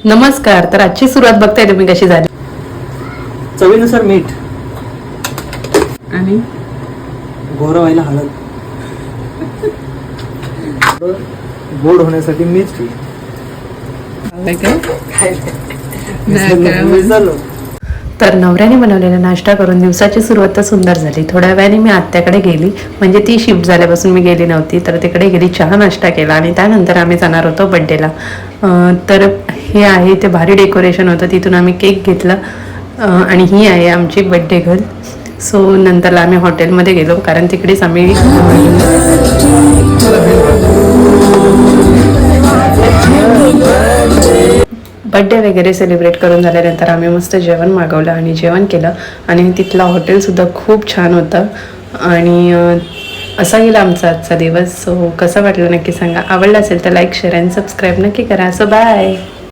नमस्कार. तर आजची सुरुवात बघताय तुम्ही कशी झाली. चवीनुसार मीठ आणि गोरा व्हायला हळद, गोड होण्यासाठी मिरची. तर नवऱ्याने बनवलेला नाश्ता करून दिवसाची सुरुवात तर सुंदर झाली. थोड्या वेळाने मी आत्याकडे गेली, म्हणजे ती शिफ्ट झाल्यापासून मी गेली नव्हती. तर तिकडे गेली, चहा नाश्ता केला आणि त्यानंतर आम्ही जाणार होतो बड्डेला. तर हे आहे ते भारी डेकोरेशन होतं, तिथून आम्ही केक घेतला आणि ही आहे आमची बड्डे गर्ल. सो नंतरला आम्ही हॉटेलमध्ये गेलो, कारण तिकडेच आम्ही बड्डे वगैरे सेलिब्रेट करून झाल्यानंतर आम्ही मस्त जेवण मागवलं आणि जेवण केलं. आणि तिथला हॉटेलसुद्धा खूप छान होतं. आणि असा गेला आमचा आजचा दिवस. सो कसं वाटलं नक्की सांगा. आवडलं असेल तर लाईक, शेअर आणि सबस्क्राईब नक्की करा. So bye.